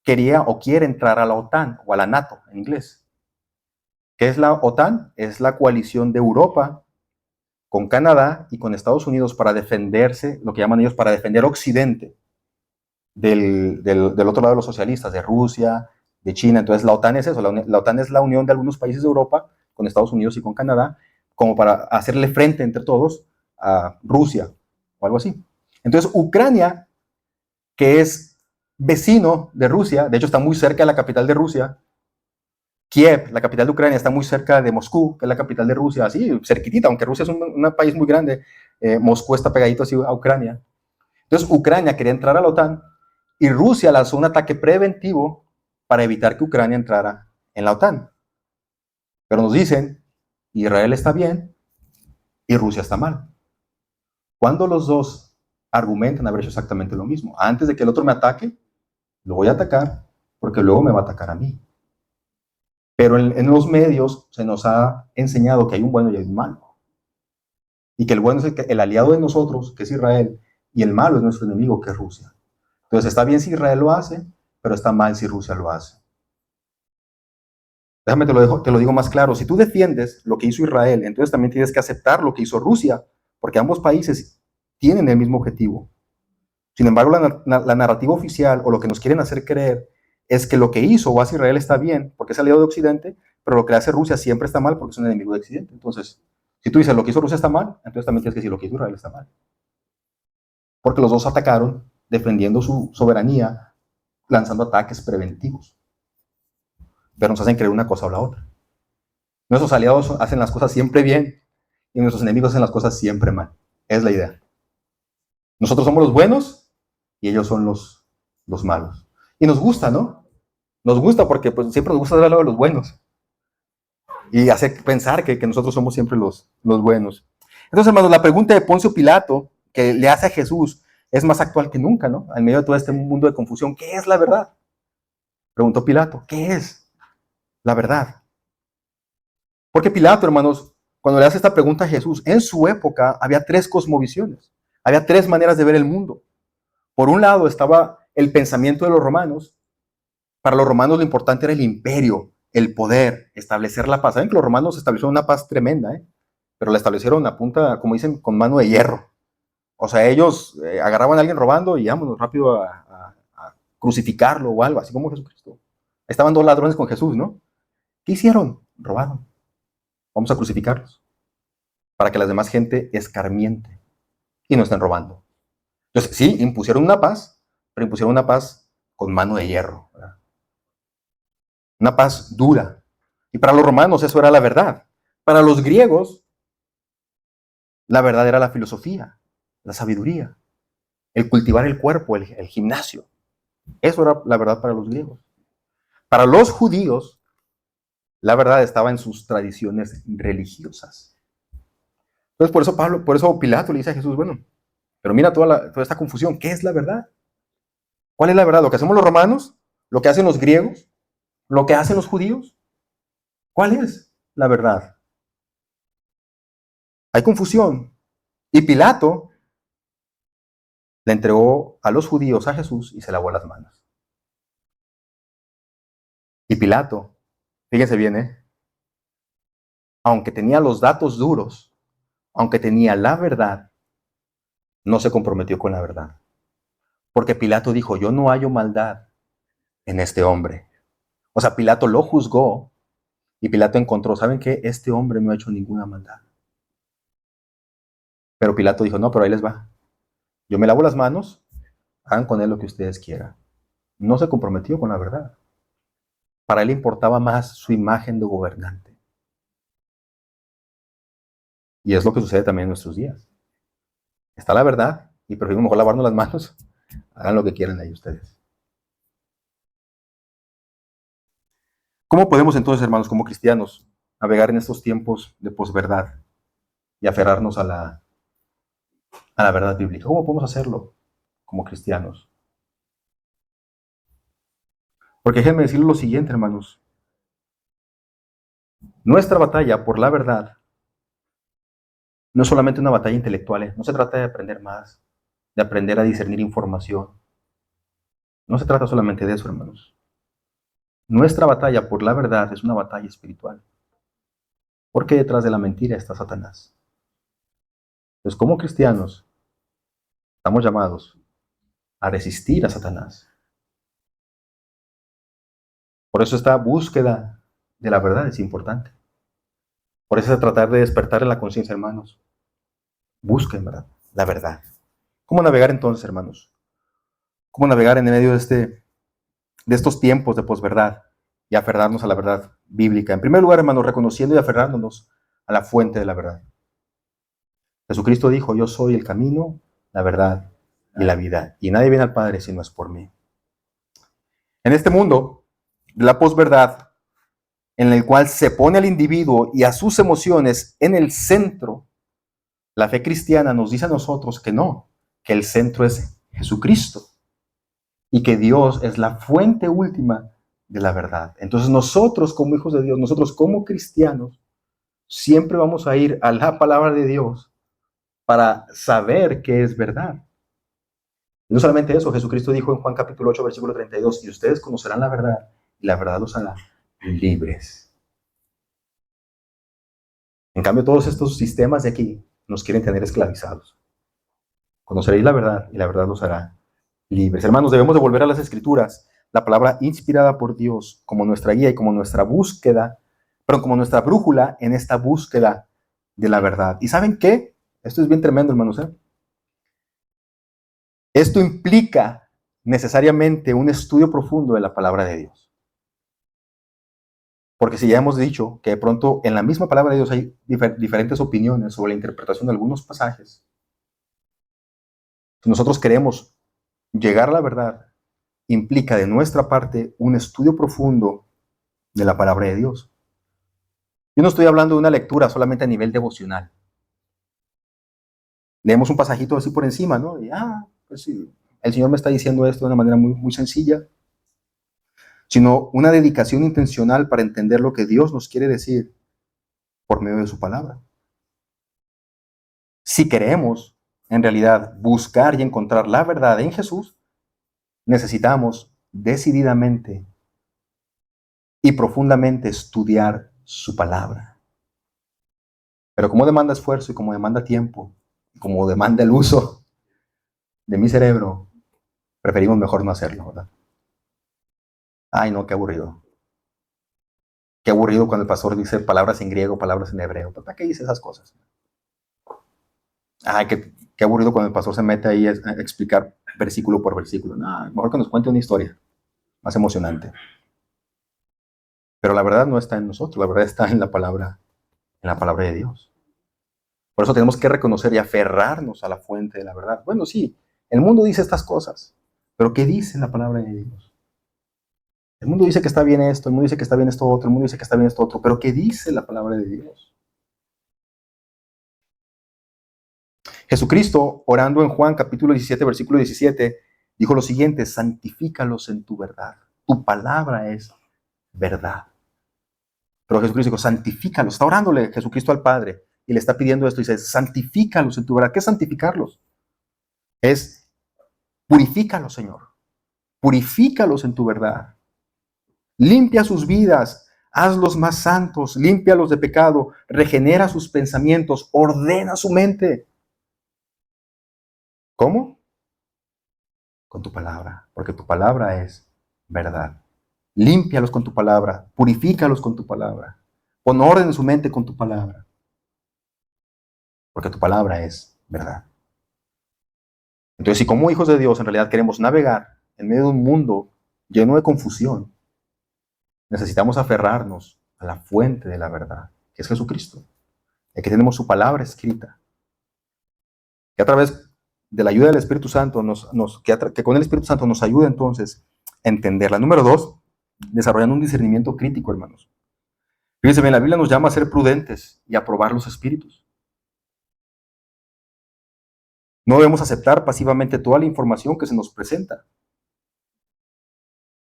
quería o quiere entrar a la OTAN o a la NATO en inglés. ¿Qué es la OTAN? Es la coalición de Europa con Canadá y con Estados Unidos para defenderse, lo que llaman ellos, para defender Occidente del otro lado de los socialistas, de Rusia, de China. Entonces la OTAN es eso, la OTAN es la unión de algunos países de Europa con Estados Unidos y con Canadá, como para hacerle frente entre todos a Rusia o algo así. Entonces Ucrania, que es vecino de Rusia, de hecho está muy cerca de la capital de Rusia, Kiev, la capital de Ucrania, está muy cerca de Moscú, que es la capital de Rusia, así cerquitita, aunque Rusia es un país muy grande, Moscú está pegadito así a Ucrania. Entonces Ucrania quería entrar a la OTAN y Rusia lanzó un ataque preventivo para evitar que Ucrania entrara en la OTAN. Pero nos dicen, Israel está bien y Rusia está mal. Cuando los dos argumentan haber hecho exactamente lo mismo, antes de que el otro me ataque, lo voy a atacar porque luego me va a atacar a mí. Pero en los medios se nos ha enseñado que hay un bueno y hay un malo. Y que el bueno es el aliado de nosotros, que es Israel, y el malo es nuestro enemigo, que es Rusia. Entonces está bien si Israel lo hace, pero está mal si Rusia lo hace. Déjame te lo digo más claro. Si tú defiendes lo que hizo Israel, entonces también tienes que aceptar lo que hizo Rusia, porque ambos países tienen el mismo objetivo. Sin embargo, la narrativa oficial o lo que nos quieren hacer creer es que lo que hizo o hace Israel está bien porque es aliado de Occidente, pero lo que hace Rusia siempre está mal porque es un enemigo de Occidente. Entonces, si tú dices lo que hizo Rusia está mal, entonces también tienes que decir lo que hizo Israel está mal. Porque los dos atacaron defendiendo su soberanía, lanzando ataques preventivos. Pero nos hacen creer una cosa o la otra. Nuestros aliados hacen las cosas siempre bien y nuestros enemigos hacen las cosas siempre mal. Es la idea. Nosotros somos los buenos y ellos son los malos. Y nos gusta, ¿no? Nos gusta porque pues, siempre nos gusta dar al lado de los buenos. Y hace pensar que nosotros somos siempre los buenos. Entonces, hermanos, la pregunta de Poncio Pilato que le hace a Jesús es más actual que nunca, ¿no? En medio de todo este mundo de confusión, ¿qué es la verdad? Preguntó Pilato, ¿qué es la verdad? Porque Pilato, hermanos, cuando le hace esta pregunta a Jesús, en su época había tres cosmovisiones, había tres maneras de ver el mundo. Por un lado estaba el pensamiento de los romanos. Para los romanos lo importante era el imperio, el poder, establecer la paz. Saben que los romanos establecieron una paz tremenda, pero la establecieron a punta, como dicen, con mano de hierro. O sea, ellos agarraban a alguien robando y vámonos rápido a crucificarlo o algo, así como Jesucristo. Estaban dos ladrones con Jesús, ¿no? ¿Qué hicieron? Robaron. Vamos a crucificarlos para que la demás gente escarmiente y no estén robando. Entonces, sí, impusieron una paz, pero impusieron una paz con mano de hierro, ¿verdad? Una paz dura. Y para los romanos eso era la verdad. Para los griegos, la verdad era la filosofía, la sabiduría, el cultivar el cuerpo, el gimnasio. Eso era la verdad para los griegos. Para los judíos, la verdad estaba en sus tradiciones religiosas. Entonces, por eso Pilato le dice a Jesús, bueno, pero mira toda esta confusión. ¿Qué es la verdad? ¿Cuál es la verdad? ¿Lo que hacemos los romanos? ¿Lo que hacen los griegos? ¿Lo que hacen los judíos? ¿Cuál es la verdad? Hay confusión. Y Pilato le entregó a los judíos a Jesús y se lavó las manos. Y Pilato, fíjense bien, aunque tenía los datos duros, aunque tenía la verdad, no se comprometió con la verdad. Porque Pilato dijo, yo no hallo maldad en este hombre. O sea, Pilato lo juzgó y Pilato encontró, ¿saben qué? Este hombre no ha hecho ninguna maldad. Pero Pilato dijo, no, pero ahí les va. Yo me lavo las manos, hagan con él lo que ustedes quieran. No se comprometió con la verdad. Para él importaba más su imagen de gobernante. Y es lo que sucede también en nuestros días. Está la verdad y preferimos mejor lavarnos las manos. Hagan lo que quieran ahí ustedes. ¿Cómo podemos entonces, hermanos, como cristianos, navegar en estos tiempos de posverdad y aferrarnos a la verdad bíblica? ¿Cómo podemos hacerlo como cristianos? Porque déjenme decirles lo siguiente, hermanos. Nuestra batalla por la verdad no es solamente una batalla intelectual, no se trata de aprender más, de aprender a discernir información. No se trata solamente de eso, hermanos. Nuestra batalla por la verdad es una batalla espiritual. Porque detrás de la mentira está Satanás. Entonces, como cristianos, estamos llamados a resistir a Satanás. Por eso esta búsqueda de la verdad es importante. Por eso es tratar de despertar en la conciencia, hermanos. Busquen, ¿verdad?, la verdad. ¿Cómo navegar entonces, hermanos? ¿Cómo navegar en medio de estos tiempos de posverdad y aferrarnos a la verdad bíblica? En primer lugar, hermanos, reconociendo y aferrándonos a la fuente de la verdad. Jesucristo dijo: yo soy el camino, la verdad y la vida, y nadie viene al Padre si no es por mí. En este mundo de la posverdad, en el cual se pone al individuo y a sus emociones en el centro, la fe cristiana nos dice a nosotros que no, que el centro es Jesucristo y que Dios es la fuente última de la verdad. Entonces nosotros como hijos de Dios, nosotros como cristianos, siempre vamos a ir a la palabra de Dios para saber qué es verdad. Y no solamente eso, Jesucristo dijo en Juan capítulo 8, versículo 32, y ustedes conocerán la verdad, y la verdad los hará libres. En cambio, todos estos sistemas de aquí nos quieren tener esclavizados. Conoceréis la verdad, y la verdad los hará libres. Hermanos, debemos de volver a las Escrituras, la palabra inspirada por Dios, como nuestra guía y como nuestra búsqueda, pero como nuestra brújula en esta búsqueda de la verdad. ¿Y saben qué? Esto es bien tremendo, hermanos, ¿eh? Esto implica necesariamente un estudio profundo de la palabra de Dios. Porque si ya hemos dicho que de pronto en la misma palabra de Dios hay diferentes opiniones sobre la interpretación de algunos pasajes, si nosotros queremos llegar a la verdad, implica de nuestra parte un estudio profundo de la palabra de Dios. Yo no estoy hablando de una lectura solamente a nivel devocional. Leemos un pasajito así por encima, ¿no? Y, pues sí, el Señor me está diciendo esto de una manera muy, muy sencilla, sino una dedicación intencional para entender lo que Dios nos quiere decir por medio de su palabra. Si queremos, en realidad, buscar y encontrar la verdad en Jesús, necesitamos decididamente y profundamente estudiar su palabra. Pero como demanda esfuerzo y como demanda tiempo, y como demanda el uso de mi cerebro, preferimos mejor no hacerlo, ¿verdad? Ay, no, qué aburrido. Qué aburrido cuando el pastor dice palabras en griego, palabras en hebreo. ¿Para qué dice esas cosas? Ay, qué aburrido cuando el pastor se mete ahí a explicar versículo por versículo. No, mejor que nos cuente una historia más emocionante. Pero la verdad no está en nosotros, la verdad está en la palabra de Dios. Por eso tenemos que reconocer y aferrarnos a la fuente de la verdad. Bueno, sí, el mundo dice estas cosas, pero ¿qué dice la palabra de Dios? El mundo dice que está bien esto, el mundo dice que está bien esto otro, el mundo dice que está bien esto otro, pero ¿qué dice la palabra de Dios? Jesucristo, orando en Juan capítulo 17, versículo 17, dijo lo siguiente: santifícalos en tu verdad. Tu palabra es verdad. Pero Jesucristo dijo: santifícalos. Está orándole Jesucristo al Padre y le está pidiendo esto y dice: santifícalos en tu verdad. ¿Qué es santificarlos? Es purifícalos, Señor. Purifícalos en tu verdad. Limpia sus vidas, hazlos más santos, límpialos de pecado, regenera sus pensamientos, ordena su mente. ¿Cómo? Con tu palabra, porque tu palabra es verdad. Límpialos con tu palabra, purifícalos con tu palabra, pon orden en su mente con tu palabra, porque tu palabra es verdad. Entonces, si como hijos de Dios en realidad queremos navegar en medio de un mundo lleno de confusión, necesitamos aferrarnos a la fuente de la verdad, que es Jesucristo, el que tenemos su palabra escrita, que a través de la ayuda del Espíritu Santo, que con el Espíritu Santo nos ayuda entonces a entenderla. Número 2, desarrollando un discernimiento crítico, hermanos. Fíjense bien, la Biblia nos llama a ser prudentes y a probar los espíritus. No debemos aceptar pasivamente toda la información que se nos presenta,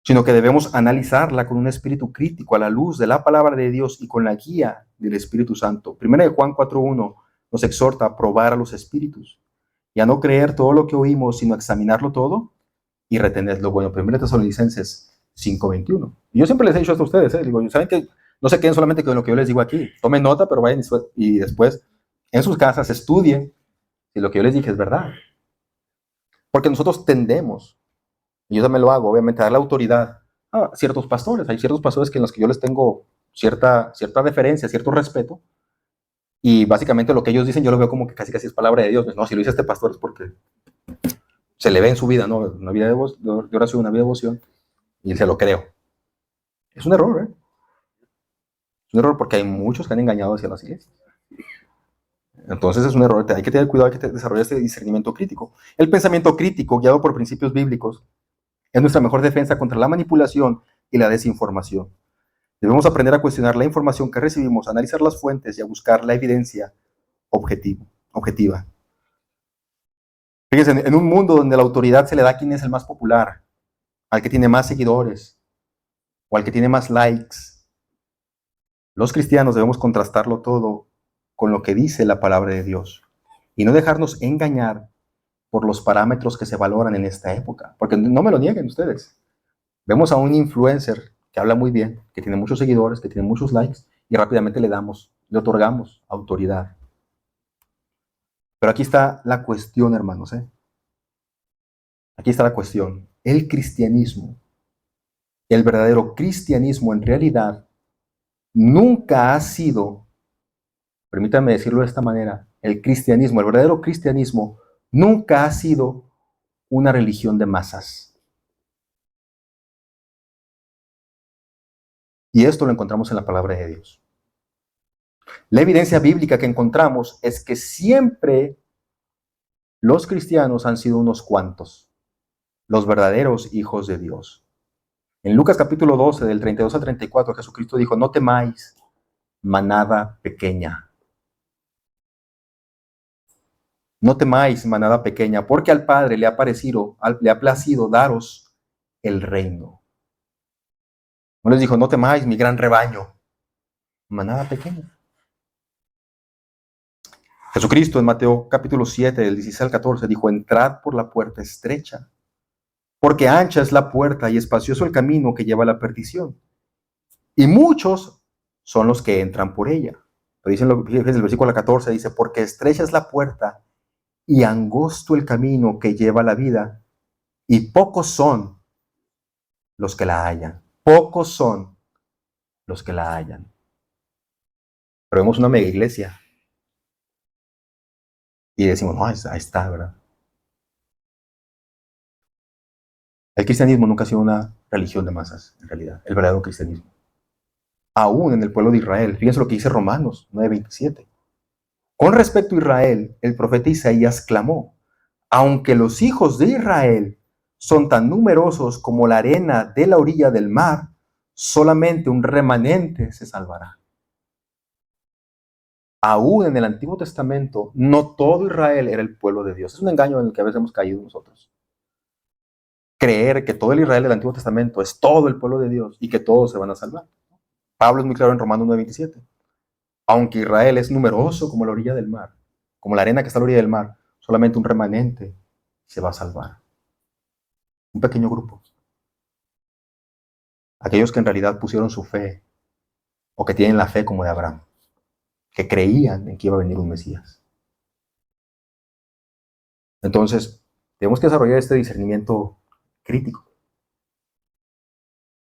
sino que debemos analizarla con un espíritu crítico a la luz de la palabra de Dios y con la guía del Espíritu Santo. Primera de Juan 4:1 nos exhorta a probar a los espíritus y a no creer todo lo que oímos, sino a examinarlo todo y retener lo bueno. Primera de Tesalonicenses 5:21. Y yo siempre les he dicho esto a ustedes, digo, ¿saben qué? No se queden solamente con lo que yo les digo aquí. Tomen nota, pero vayan y después en sus casas estudien si lo que yo les dije es verdad. Porque nosotros tendemos, y yo también lo hago, obviamente, a darle autoridad a ciertos pastores. Hay ciertos pastores que en los que yo les tengo cierta deferencia, cierto respeto, y básicamente lo que ellos dicen yo lo veo como que casi es palabra de Dios. No, si lo dice este pastor es porque se le ve en su vida, ¿no? Una vida de oración, una vida de devoción, y se lo creo. Es un error, ¿eh? Es un error porque hay muchos que han engañado hacia las iglesias. Entonces es un error, hay que tener cuidado, hay que desarrollar este discernimiento crítico. El pensamiento crítico, guiado por principios bíblicos, es nuestra mejor defensa contra la manipulación y la desinformación. Debemos aprender a cuestionar la información que recibimos, a analizar las fuentes y a buscar la evidencia objetiva. Fíjense, en un mundo donde la autoridad se le da a quien es el más popular, al que tiene más seguidores o al que tiene más likes, los cristianos debemos contrastarlo todo con lo que dice la palabra de Dios y no dejarnos engañar por los parámetros que se valoran en esta época. Porque no me lo nieguen ustedes. Vemos a un influencer que habla muy bien, que tiene muchos seguidores, que tiene muchos likes, y rápidamente le otorgamos autoridad. Pero aquí está la cuestión, hermanos. Aquí está la cuestión. El cristianismo, el verdadero cristianismo en realidad, nunca ha sido, permítanme decirlo de esta manera, el cristianismo, el verdadero cristianismo, nunca ha sido una religión de masas. Y esto lo encontramos en la palabra de Dios. La evidencia bíblica que encontramos es que siempre los cristianos han sido unos cuantos, los verdaderos hijos de Dios. En Lucas capítulo 12, del 32 al 34, Jesucristo dijo, no temáis, manada pequeña. No temáis, manada pequeña, porque al Padre le ha placido daros el reino. No les dijo, no temáis, mi gran rebaño, manada pequeña. Jesucristo en Mateo capítulo 7, del 16 al 14, dijo, entrad por la puerta estrecha, porque ancha es la puerta y espacioso el camino que lleva a la perdición. Y muchos son los que entran por ella. Pero dice el versículo 14, dice, porque estrecha es la puerta y angosto el camino que lleva a la vida, y pocos son los que la hallan. Pocos son los que la hallan. Pero vemos una mega iglesia y decimos, no, ahí está, ¿verdad? El cristianismo nunca ha sido una religión de masas, en realidad, el verdadero cristianismo. Aún en el pueblo de Israel, fíjense lo que dice Romanos 9:27. Con respecto a Israel, el profeta Isaías clamó, aunque los hijos de Israel son tan numerosos como la arena de la orilla del mar, solamente un remanente se salvará. Aún en el Antiguo Testamento, no todo Israel era el pueblo de Dios. Es un engaño en el que a veces hemos caído nosotros. Creer que todo el Israel del Antiguo Testamento es todo el pueblo de Dios y que todos se van a salvar. Pablo es muy claro en Romanos 9:27. Aunque Israel es numeroso como la orilla del mar, como la arena que está a la orilla del mar, solamente un remanente se va a salvar. Un pequeño grupo. Aquellos que en realidad pusieron su fe, o que tienen la fe como de Abraham, que creían en que iba a venir un Mesías. Entonces, tenemos que desarrollar este discernimiento crítico.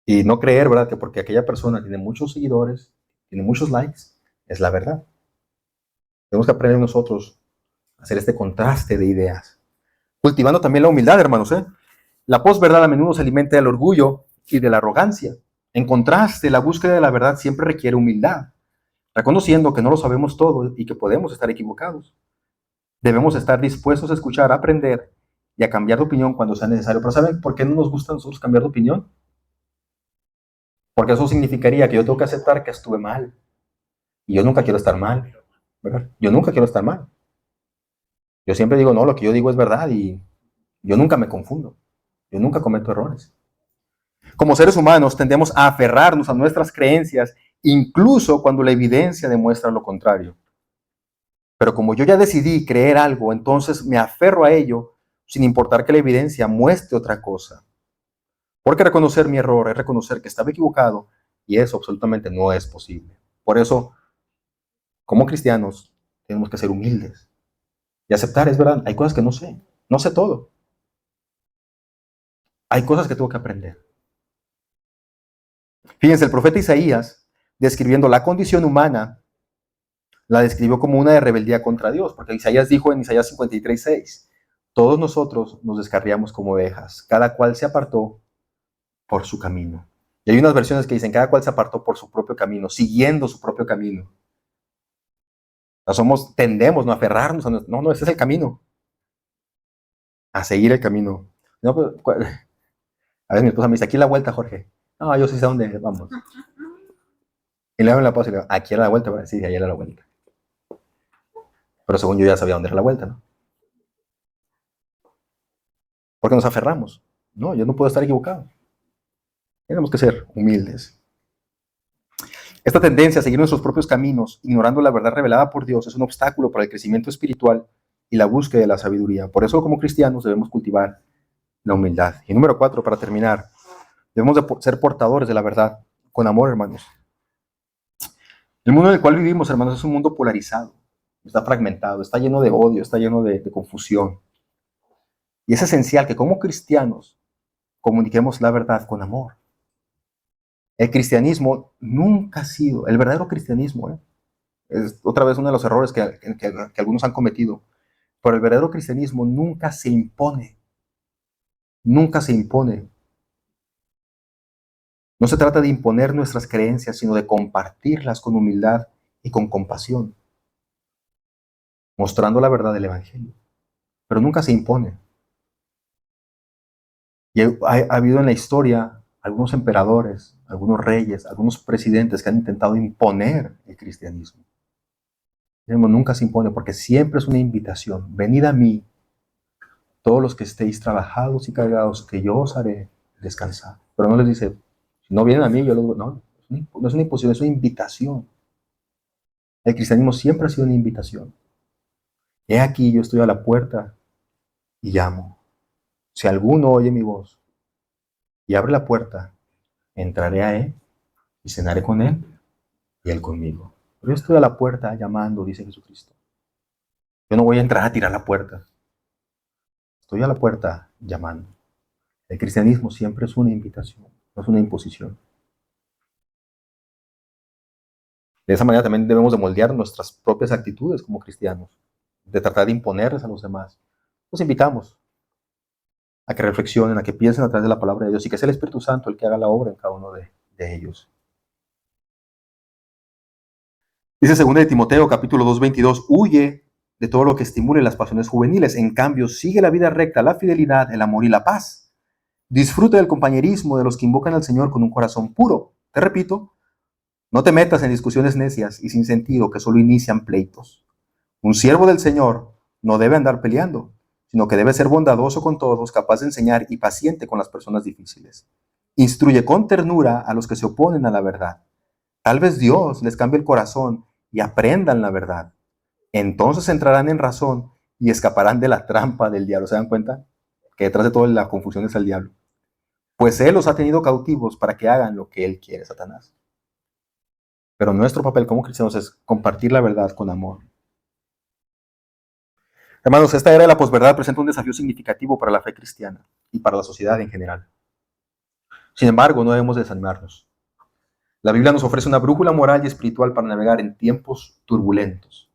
Y no creer, ¿verdad?, que porque aquella persona tiene muchos seguidores, tiene muchos likes, es la verdad. Tenemos que aprender nosotros a hacer este contraste de ideas. Cultivando también la humildad, hermanos. La posverdad a menudo se alimenta del orgullo y de la arrogancia. En contraste, la búsqueda de la verdad siempre requiere humildad, reconociendo que no lo sabemos todo y que podemos estar equivocados. Debemos estar dispuestos a escuchar, a aprender y a cambiar de opinión cuando sea necesario. Pero ¿saben por qué no nos gusta a nosotros cambiar de opinión? Porque eso significaría que yo tengo que aceptar que estuve mal. Y yo nunca quiero estar mal, ¿verdad? Yo nunca quiero estar mal. Yo siempre digo, no, lo que yo digo es verdad y yo nunca me confundo. Yo nunca cometo errores. Como seres humanos tendemos a aferrarnos a nuestras creencias, incluso cuando la evidencia demuestra lo contrario. Pero como yo ya decidí creer algo, entonces me aferro a ello sin importar que la evidencia muestre otra cosa. Porque reconocer mi error es reconocer que estaba equivocado y eso absolutamente no es posible. Por eso, como cristianos, tenemos que ser humildes Y aceptar, es verdad, hay cosas que no sé todo. Hay cosas que tengo que aprender. Fíjense, el profeta Isaías, describiendo la condición humana, la describió como una de rebeldía contra Dios, porque Isaías dijo en Isaías 53:6, todos nosotros nos descarriamos como ovejas, cada cual se apartó por su camino. Y hay unas versiones que dicen, cada cual se apartó por su propio camino, siguiendo su propio camino. Tendemos, no a aferrarnos a no, ese es el camino, a seguir el camino. No, pues, a veces mi esposa me dice, aquí a la vuelta, Jorge. No, yo sí sé a dónde vamos. Y le hago la pausa y le digo, aquí a la vuelta, sí, ahí a la vuelta. Pero según yo ya sabía dónde era la vuelta, ¿no? Porque nos aferramos. No, yo no puedo estar equivocado. Tenemos que ser humildes. Esta tendencia a seguir nuestros propios caminos, ignorando la verdad revelada por Dios, es un obstáculo para el crecimiento espiritual y la búsqueda de la sabiduría. Por eso, como cristianos, debemos cultivar la humildad. Y número 4, para terminar, debemos de ser portadores de la verdad con amor, hermanos. El mundo en el cual vivimos, hermanos, es un mundo polarizado, está fragmentado, está lleno de odio, está lleno de confusión. Y es esencial que como cristianos comuniquemos la verdad con amor. El cristianismo nunca ha sido, el verdadero cristianismo, es otra vez uno de los errores que algunos han cometido, pero el verdadero cristianismo nunca se impone, nunca se impone. No se trata de imponer nuestras creencias, sino de compartirlas con humildad y con compasión, mostrando la verdad del Evangelio, pero nunca se impone. Y ha habido en la historia algunos emperadores, algunos reyes, algunos presidentes que han intentado imponer el cristianismo. Nunca se impone porque siempre es una invitación. Venid a mí, todos los que estéis trabajados y cargados, que yo os haré descansar. Pero no les dice, si no vienen a mí, yo los... No, no es una imposición, es una invitación. El cristianismo siempre ha sido una invitación. He aquí, yo estoy a la puerta y llamo. Si alguno oye mi voz y abre la puerta, entraré a él y cenaré con él y él conmigo. Pero yo estoy a la puerta llamando, dice Jesucristo. Yo no voy a entrar a tirar la puerta. Estoy a la puerta llamando. El cristianismo siempre es una invitación, no es una imposición. De esa manera también debemos de moldear nuestras propias actitudes como cristianos, de tratar de imponerles a los demás. Los invitamos a que reflexionen, a que piensen a través de la palabra de Dios y que sea el Espíritu Santo el que haga la obra en cada uno de ellos. Dice 2 de Timoteo, capítulo 2:22, huye de todo lo que estimule las pasiones juveniles. En cambio, sigue la vida recta, la fidelidad, el amor y la paz. Disfruta del compañerismo de los que invocan al Señor con un corazón puro. Te repito, no te metas en discusiones necias y sin sentido que solo inician pleitos. Un siervo del Señor no debe andar peleando, sino que debe ser bondadoso con todos, capaz de enseñar y paciente con las personas difíciles. Instruye con ternura a los que se oponen a la verdad. Tal vez Dios les cambie el corazón y aprendan la verdad. Entonces entrarán en razón y escaparán de la trampa del diablo. ¿Se dan cuenta? Que detrás de toda la confusión está el diablo. Pues Él los ha tenido cautivos para que hagan lo que Él quiere, Satanás. Pero nuestro papel como cristianos es compartir la verdad con amor. Hermanos, esta era de la posverdad presenta un desafío significativo para la fe cristiana y para la sociedad en general. Sin embargo, no debemos desanimarnos. La Biblia nos ofrece una brújula moral y espiritual para navegar en tiempos turbulentos.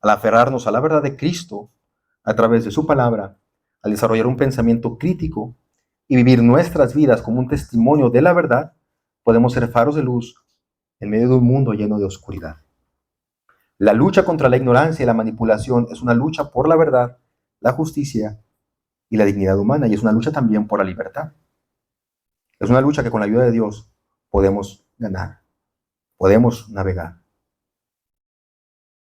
Al aferrarnos a la verdad de Cristo a través de su palabra, al desarrollar un pensamiento crítico y vivir nuestras vidas como un testimonio de la verdad, podemos ser faros de luz en medio de un mundo lleno de oscuridad. La lucha contra la ignorancia y la manipulación es una lucha por la verdad, la justicia y la dignidad humana, y es una lucha también por la libertad. Es una lucha que con la ayuda de Dios podemos ganar, podemos navegar.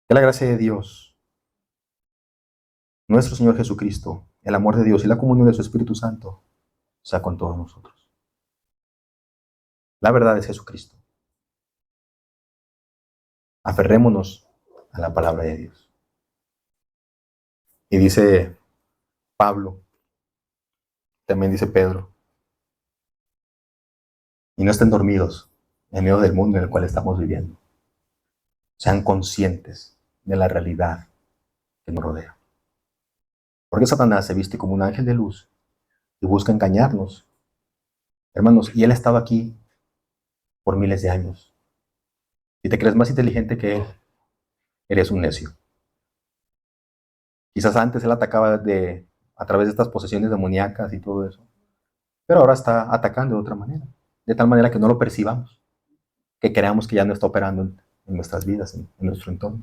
Que la gracia de Dios, nuestro Señor Jesucristo, el amor de Dios y la comunión de su Espíritu Santo sea con todos nosotros. La verdad es Jesucristo. Aferrémonos a la palabra de Dios. Y dice Pablo, también dice Pedro, y no estén dormidos en medio del mundo en el cual estamos viviendo. Sean conscientes de la realidad que nos rodea. Porque Satanás se viste como un ángel de luz y busca engañarnos, hermanos, y él ha estado aquí por miles de años. Si te crees más inteligente que él, eres un necio. Quizás antes él atacaba a través de estas posesiones demoníacas y todo eso, pero ahora está atacando de otra manera, de tal manera que no lo percibamos, que creamos que ya no está operando en nuestras vidas, en nuestro entorno.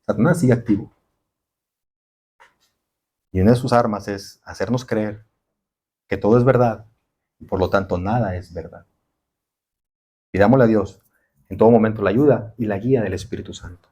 Satanás sigue activo. Y una de sus armas es hacernos creer que todo es verdad y por lo tanto nada es verdad. Pidámosle a Dios en todo momento la ayuda y la guía del Espíritu Santo.